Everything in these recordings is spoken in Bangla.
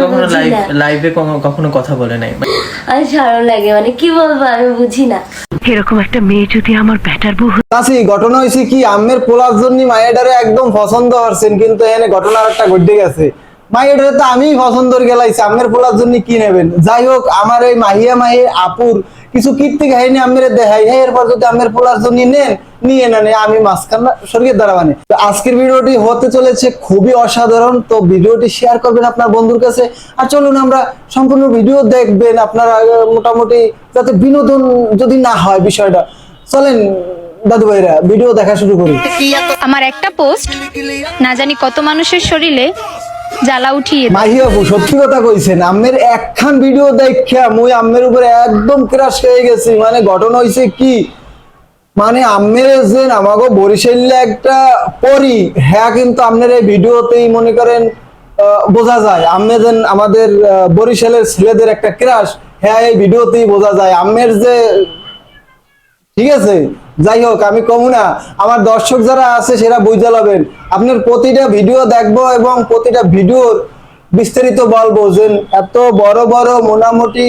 কখনো লাইভে কখনো কথা বলে নাই। আমি শরম লাগে, মানে কি বলবো আমি বুঝি না। এরকম একটা মেয়ে যদি আমার ব্যাটার বউ। চাচি ঘটনা হয়েছে কি, আমের পোলার জন্য মায়েটারে একদম পছন্দ করছেন, কিন্তু এখানে ঘটনা একটা ঘটে গেছে। মায়েটারে তো আমি পছন্দ করে গেলাইছি, আমের পোলার জন্য কি নেবেন। যাই হোক, আমার এই মাহিয়া আপুর কিছু কীর্তি কাহিনী আমের দেখাই, এরপর যদি আমের পোলার জন্য নেন নিয়ে নেন, আমি মাঝখান সরিয়ে দাঁড়াবানি। তো আজকের ভিডিওটি হতে চলেছে খুবই অসাধারণ, তো ভিডিওটি শেয়ার করবেন আপনার বন্ধুর কাছে। আর চলুন আমরা সম্পূর্ণ ভিডিও দেখবেন আপনারা, মোটামুটি যাতে বিনোদন যদি না হয় বিষয়টা। চলেন দাদু ভাইরা ভিডিও দেখা শুরু করি। আমার একটা পোস্ট না জানি কত মানুষের শরীরে জ্বালা উঠিয়ে দেয়। মাহিয়া আপু সত্যি কথা কইছেন, আমের একখান ভিডিও দেখা মুই আমের উপরে একদম ক্রাশ হয়ে গেছি। মানে ঘটনা হইছে কি, মানে আমের যে আমাগো বরিশালে একটা পরি, হ্যাঁ কিন্তু আপনার এই ভিডিওতেই মনে করেন বোঝা যায় আমের যেন আমাদের বরিশালের ছেলেদের একটা ক্রাশ, হ্যাঁ এই ভিডিওতেই বোঝা যায় আমের যে। ঠিক আছে, যাই হোক আমি কমু না, আমার দর্শক যারা আছে সেরা বুঝতে পারবেন। আপনার প্রতিটা ভিডিও দেখবো এবং প্রতিটা ভিডিওর বিস্তারিত বলবো যে এত বড় বড় মোটামুটি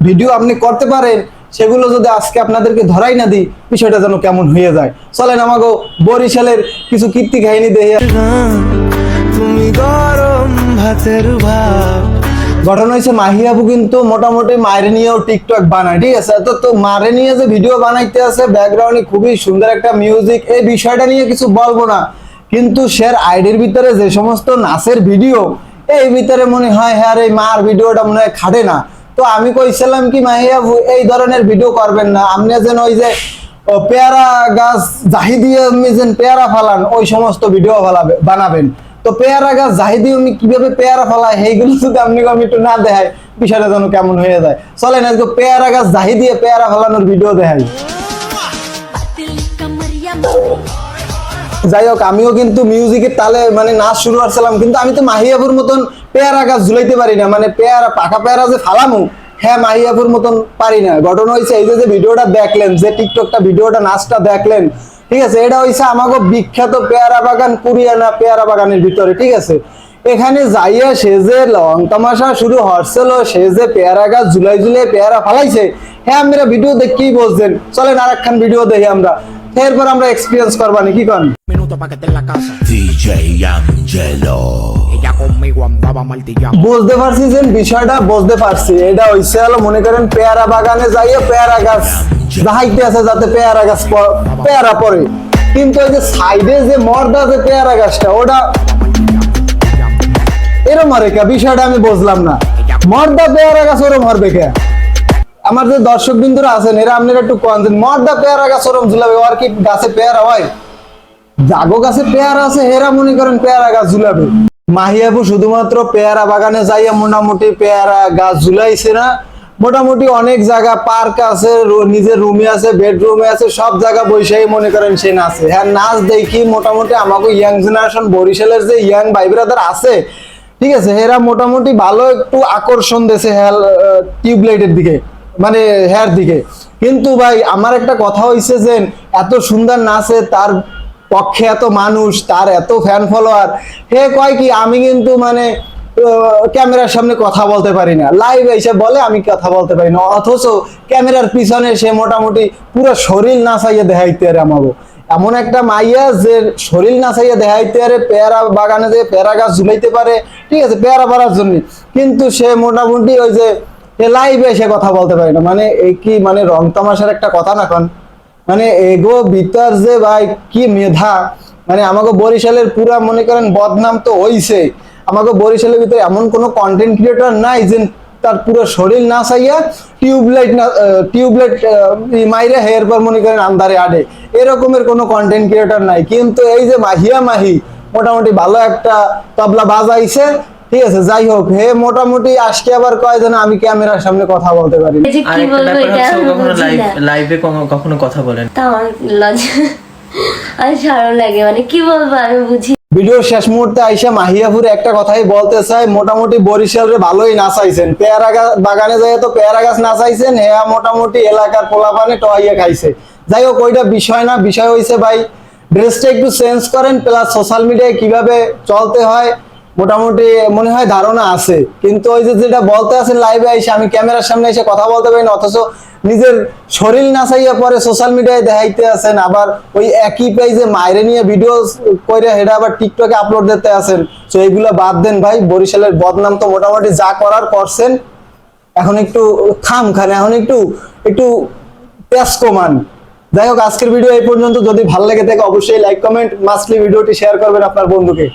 ভিডিও আপনি করতে পারেন, সেগুলো যদি আজকে আপনাদেরকে ধরাই না দিই বিষয়টা যেন কেমন হয়ে যায়। চলেন আমাকে বরিশালের কিছু কীর্তি কাহিনী দেখে। তুমি গরম ভাতের ভাব। ঘটনা হয়েছে মাহিয়া আপু কিন্তু মোটামুটি মায়ের নিয়েও টিকটক বানায়, ঠিক আছে। তো মারে নিয়ে যে ভিডিও বানাইতে আছে, ব্যাকগ্রাউন্ডে খুবই সুন্দর একটা মিউজিক, এই বিষয়টা নিয়ে কিছু বলবো না, কিন্তু শের আইডির ভিতরে যে সমস্ত নাচের ভিডিও, এই ভিতরে মনে হয় হ্যাঁ এই মার ভিডিওটা মনে হয় খাটে না। তো আমি কইছিলাম কি মাহিয়া আপু এই ধরনের ভিডিও করবেন না, আপনি যেন ওই যে পেয়ারা গাছ জাহি দিয়ে আপনি যেন পেয়ারা ফালান ওই সমস্ত ভিডিও বানাবেন। তো পেয়ারা গাছ জাহিদি উনি কিভাবে পেয়ারা ফলায় সেইগুলো যদি আপনি একটু না দেখায় বিষয়টা যেন কেমন হয়ে যায়। চলেন আজকে পেয়ারা গাছ জাহি দিয়ে পেয়ারা ফলানোর ভিডিও দেখাই। যাই হোক, আমিও কিন্তু মিউজিকের তালে মানে নাচ শুরু করছিলাম, কিন্তু আমি তো মাহিয়াপুর মতন পেয়ারা গাছ ঝুলাইতে পারি না, মানে পেয়ারা পাকা পেয়ারা যে ফালামু, হ্যাঁ মাহিয়াপুর মতন পারি না। ঘটনা হয়েছে এই যে ভিডিওটা দেখলেন, যে টিকটকটা ভিডিওটা নাচটা দেখলেন, ঠিক আছে, এটা হইছে আমাকে বিখ্যাত পেয়ারা বাগান কুরিয়ানা পেয়ারা বাগানের ভিতরে, ঠিক আছে। এখানে যাইয়া সে যে লং তামাশা শুরু হচ্ছিল, সে যে পেয়ারা গাছ ঝুলাই ঝুলাই পেয়ারা ফালাইছে, হ্যাঁ আমরা ভিডিও দেখেই বলছেন। চলেন আর একখান ভিডিও দেখি আমরা, এরপর আমরা এক্সপিরিয়েন্স করবানি কি করেন। বুঝতে পারছি যে বিষয়টা, বুঝতে পারছি এটা হইছে হলো মনে করেন পেয়ারা বাগানে যাইয়া পেয়ারা গাছ যাইতে আছে যাতে পেয়ারা গাছ পেয়ারা পড়ে, কিন্তু ওই যে সাইডে যে মর্দা যে পেয়ারা গাছটা ওটা এরম মারে কে, বিষয়টা আমি বুঝলাম না। মর্দা পেয়ারা গাছ ওরম মারবে কে? আমার যে দর্শক বিন্দুরা আছেন এরা আপনারা একটু কন, মর্দা পেয়ারা গাছ ওরম ঝুলাবে, আর কি গাছে পেয়ারা হয়? জাগো গাছে পেয়ারা আছে এরা মনে করেন পেয়ারা গাছ ঝুলাবে। মাহিয়াপু শুধুমাত্র পেয়ারা বাগানে যাইয়া মোটামুটি পেয়ারা গাছ ঝুলাইছে না, মোটামুটি অনেক জায়গা পার্ক আছে, নিজের রুমে আছে, বেডরুমে আছে, সব জায়গা বৈশাখী মনে করেন সে নাচে। হ্যাঁ নাচ দেখি মোটামুটি আমাকে ইয়াং জেনারেশন বরিশালের যে ইয়াং ভাই ব্রাদার আছে, ঠিক আছে, এরা মোটামুটি ভালো একটু আকর্ষণ দিয়েছে হেয়ার টিউবলাইটের দিকে, মানে হেয়ার দিকে। কিন্তু ভাই আমার একটা কথা হইছে যে এত সুন্দর নাচে, তার পক্ষে এত মানুষ, তার এত ফ্যান ফলোয়ার, হে কয় কি আমি কিন্তু মানে ক্যামেরার সামনে কথা বলতে পারি না, লাইভ এসে বলে আমি কথা বলতে পারি না, অথচ ক্যামেরার পিছনে সে মোটামুটি পুরো শরীর নাচাইয়া দেখাইতে আরে আমাকে। এমন একটা মাইয়া যে শরীর নাচাইয়া দেখাইতে আরে পেয়ারা বাগানে যে পেয়ারা গাছ ঝুলাইতে পারে, ঠিক আছে, পেয়ারা পারার জন্য, কিন্তু সে মোটামুটি ওই যে লাইভে এসে কথা বলতে পারি না। মানে এই কি মানে রং তামাশার একটা কথা না কন, মানে এগো ভিতর যে ভাই কি মেধা, মানে আমাকে বরিশালের পুরা মনে করেন বদনাম তো হইছে। আমাকে বরিশালের ভিতরে এমন কোনো কন্টেন্ট ক্রিয়েটর নাই যে তার পুরো শরীর না চাইয়া টিউবলাইট মাইরে হেয়ার পর মনে করেন আন্দারে আডে, এরকমের কোনো কন্টেন্ট ক্রিয়েটর নাই। কিন্তু এই যে মাহি মোটামুটি ভালো একটা তবলা বাজাইছে, ঠিক আছে। যাই হোক, হে মোটামুটি আজকে আবার কয় যেন আমি ক্যামেরার সামনে কথা বলতে পারি না। কি বলবো এটা কখনো লাইভে কখনো কথা বলেন, তা আমার লজ্জা, আমি শরম লাগে, মানে কি বলবো আমি বুঝি। ভিডিওর শেষ মুহূর্তে আইসা মাহিয়াপুর একটা কথাই বলতে চাই, মোটামুটি বরিশালের ভালোই নাচাইছেন, পেয়ারা গাছ বাগানে যাই তো পেয়ারা গাছ নাচাইছেন, হ্যাঁ মোটামুটি এলাকার পোলাপানে টয়াইয়া খাইছে। যাই হোক ওইটা বিষয় না, বিষয় হইছে ভাই ড্রেসটা একটু চেঞ্জ করেন, প্লাস সোশ্যাল মিডিয়ায় কিভাবে চলতে হয় মোটামুটি মনে হয় ধারণা আছে, কিন্তু ওই যে যেটা বলতে আছেন লাইভে এসে, আমি ক্যামেরার সামনে এসে কথা বলতে পারি না, অথচ নিজের শরীর নাচাইয়া পরে সোশ্যাল মিডিয়ায় দেখাইতে আছেন, আবার ওই একই পেজে মাইরে নিয়ে ভিডিও করে হেডা আবার টিকটকে আপলোড দিতে আছেন। তো এইগুলা বাদ দেন ভাই, বরিশালের বদনাম তো মোটামুটি যা করার করছেন, এখন একটু খান, এখন একটু পেস কমান। যাই হোক, আজকের ভিডিও এই পর্যন্ত। যদি ভালো লেগে থাকে অবশ্যই লাইক কমেন্ট, মাস্টলি ভিডিওটি শেয়ার করবেন আপনার বন্ধুকে।